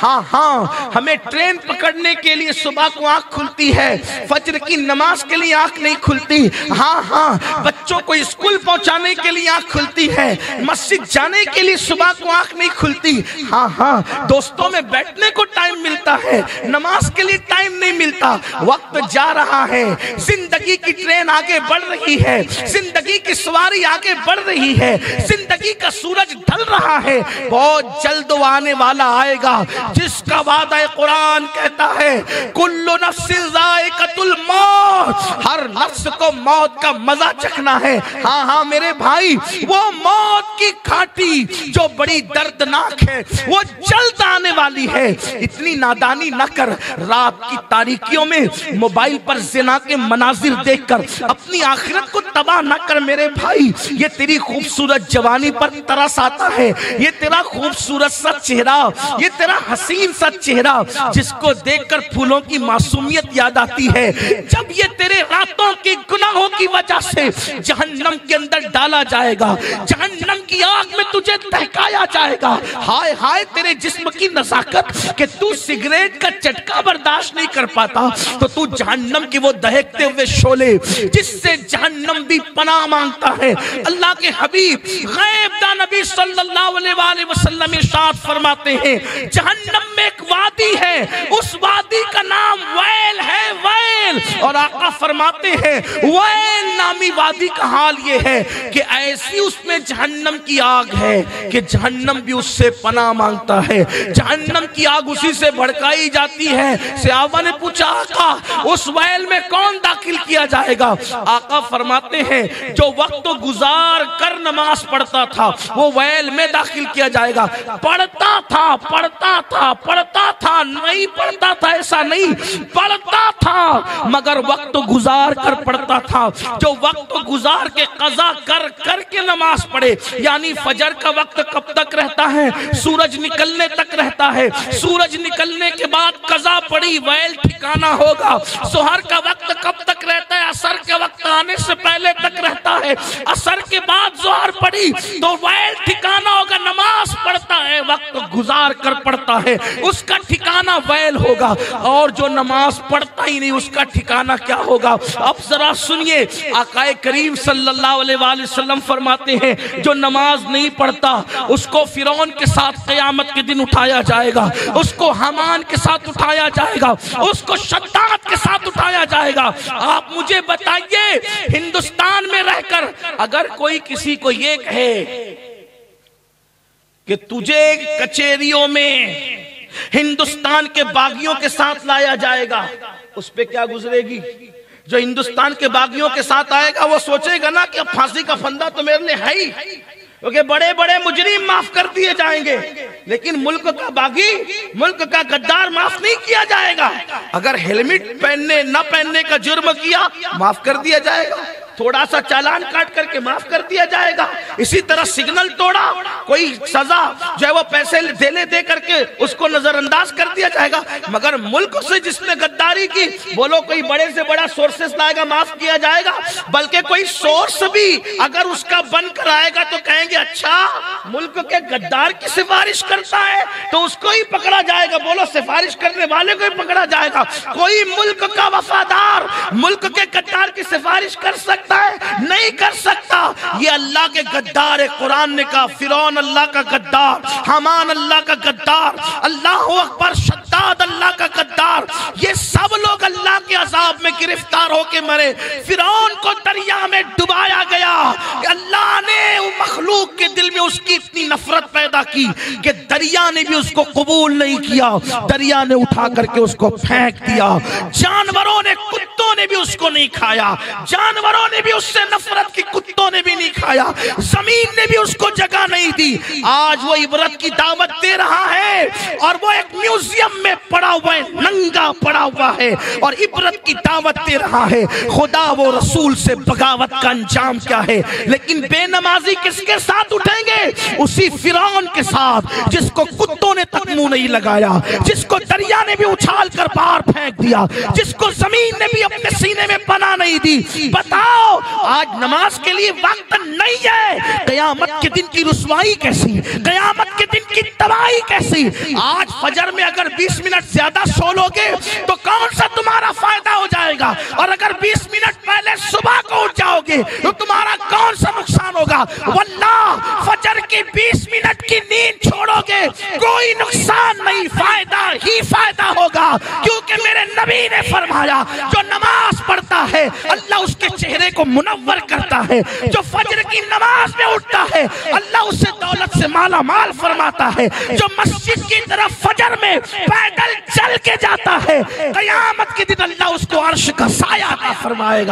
हाँ हाँ, हमें ट्रेन पकड़ने के लिए सुबह को आंख खुलती है, फजर की नमाज के लिए आंख नहीं खुलती। हाँ हाँ, बच्चों को स्कूल पहुंचाने के लिए आंख खुलती है, मस्जिद जाने के लिए सुबह को आंख नहीं खुलती। हाँ हाँ, दोस्तों में बैठने को टाइम मिलता है, नमाज के लिए टाइम नहीं मिलता। वक्त जा रहा है, जिंदगी की ट्रेन आगे बढ़ रही है, जिंदगी की सवारी आगे बढ़ रही है, जिंदगी का सूरज ढल रहा है। बहुत जल्द आने वाला आएगा जिसका वादा कुरान कहता है कुल्लु नफ्सिन ज़ाइक़तुल मौत, हर नफ्स को मौत का मजा चखना है। हाँ हाँ मेरे भाई, वो मौत की घाटी जो बड़ी दर्दनाक है वो जल्द आने वाली है। इतनी नादानी न कर, रात की तारीकियों में मोबाइल पर ज़िना के मनाजिर देखकर अपनी आखिरत को तबाह न कर मेरे भाई। ये तेरी खूबसूरत जवानी पर तरस आता है, ये तेरा खूबसूरत सा चेहरा, ये तेरा हसीन सा चेहरा जिसको देखकर फूलों की मासूमियत याद आती है। जब ये तेरे रातों के गुनाहों की वजह से जहन्नम के अंदर डाला जाएगा, जहन्नम की आग में तुझे दहकाया जाएगा। हाय हाय तेरे जिस्म की नज़ाकत कि तू सिगरेट का चटका बर्दाश्त नहीं कर पाता, तो तू जहन्नम के वो दहकते हुए शोले जिससे जहन्नम भी पनाह मांगता है। अल्लाह के हबीब गैब दा नबी सल्लल्लाहु अलैहि वसल्लम इरशाद फरमाते हैं जहन्नम में एक वादी है, उस वादी का नाम वैल है, वैल। और आका फरमाते हैं वैल नामी वादी का हाल ये है कि ऐसी उसमें जहन्नम की आग है कि जहन्नम भी उससे पनाह मांगता है, जहन्नम की आग उसी से भड़काई जाती है। सहाबा ने पूछा आका उस वैल में कौन दाखिल किया जाएगा? आका फरमाते हैं जो वक्त गुजार कर नमाज पढ़ता था वो वैल में दाखिल किया जाएगा। पढ़ता था, पढ़ता था, पढ़ता था, नहीं पढ़ता था ऐसा नहीं, पढ़ता था मगर वक्त गुजार कर पढ़ता था। जो वक्त गुजार के कज़ा कर कर के नमाज पढ़े, यानी फजर का वक्त कब तक रहता है? सूरज निकलने तक रहता है। सूरज निकलने के बाद कज़ा पड़ी, वैल ठिकाना होगा। सुहर का वक्त कब तक रहता है? असर के वक्त आने से पहले तक रहता है। असर के बाद ज़ोहर पड़ी तो वैल ठिकाना होगा। नमाज पढ़ता है, वक्त गुजार कर पढ़ता है, उसका ठिकाना वैल होगा। और जो नमाज पढ़ता ही नहीं उसका ठिकाना क्या होगा? अब जरा सुनिए, आकाए करीम सल्लल्लाहु अलैहि वसल्लम फरमाते हैं जो नमाज नहीं पढ़ता उसको फिरौन के साथ क़यामत के दिन उठाया जाएगा, उसको हमान के साथ उठाया जाएगा, उसको शद्दाद के साथ उठाया जाएगा। आप मुझे बताइए, हिंदुस्तान में रहकर अगर कोई किसी को ये कहे कि तुझे कचहरियों में हिंदुस्तान के बागियों के साथ लाया जाएगा, उस पे क्या गुजरेगी? जो हिंदुस्तान के बागियों के साथ आएगा वो सोचेगा ना कि अब फांसी का फंदा तो मेरे लिए है ही, क्योंकि बड़े बड़े मुजरिम माफ कर दिए जाएंगे, लेकिन मुल्क का बागी, मुल्क का गद्दार माफ नहीं किया जाएगा। अगर हेलमेट पहनने न पहनने का जुर्म किया माफ कर दिया जाएगा, थोड़ा सा चालान काट करके माफ कर दिया जाएगा। इसी तरह सिग्नल तोड़ा, कोई सजा जो है वो पैसे दे करके उसको नजरअंदाज कर दिया जाएगा। मगर मुल्क से जिसने गद्दारी की, बोलो कोई बड़े से बड़ा सोर्सेस लाएगा माफ किया जाएगा, बल्कि कोई सोर्स भी अगर उसका बन कर आएगा तो कहेंगे अच्छा मुल्क के गद्दार की सिफारिश करता है तो उसको ही पकड़ा जाएगा। बोलो सिफारिश करने वाले को ही पकड़ा जाएगा। कोई मुल्क का वफादार मुल्क के गद्दार की सिफारिश कर सकता है? नहीं कर सकता। ये अल्लाह के गद्दार है। कुरान ने कहा फिरौन अल्लाह का गद्दार, हमान अल्लाह का गद्दार, अल्लाह अकबर, शद्दाद अल्लाह का गद्दार, ये सब लोग अल्लाह के अजाब में गिरफ्तार होके मरे। फिरौन को दरिया में डुबाया गया। अल्लाह ने मखलूक के दिल में उसकी इतनी नफरत पैदा की कि दरिया ने भी उसको कबूल नहीं किया, दरिया ने उठा करके उसको फेंक दिया। जानवरों ने, कुत्तों ने भी उसको नहीं खाया, जानवरों ने भी उससे नफरत की, कुत्तों ने भी नहीं खाया, जमीन ने भी उसको जगह नहीं दी। आज वो इबरत की दावत दे रहा है और वो एक म्यूजियम में पड़ा हुआ है, नंगा पड़ा हुआ है और इबरत की दावत दे रहा है। खुदा वो रसूल से बगावत का अंजाम क्या है। लेकिन बेनमाजी किसके साथ उठेंगे? उसी फिरौन के साथ जिसको कुत्तों ने तक मुंह नहीं लगाया, जिसको दरिया ने भी उछाल कर बाहर फेंक दिया, जिसको जमीन ने भी अपने सीने में पनाह नहीं दी। बताओ आज नमाज के लिए वक्त नहीं है, कयामत के दिन की रुसवाई कैसी, कयामत के दिन की तबाही कैसी। आज फजर में अगर 20 मिनट ज्यादा सो लोगे तो कौन सा तुम्हारा फायदा हो जाएगा, और अगर 20 मिनट पहले सुबह को उठ जाओगे तो तुम्हारा कौन सा नुकसान होगा। वल्लाह फजर की 20 मिनट की नींद छोड़ोगे कोई नुकसान नहीं, फायदा ही फायदा होगा, क्योंकि मेरे नबी ने फरमाया जो नमाज पढ़ता है अल्लाह उसके चेहरे को मुनव्वर करता है, जो फजर की नमाज में उठता है अल्लाह उसे दौलत से माला माल फरमाता है, जो मस्जिद की तरफ फजर में पैदल चल के जाता है कयामत के दिन अल्लाह उसको अर्श का साया अता फरमाएगा।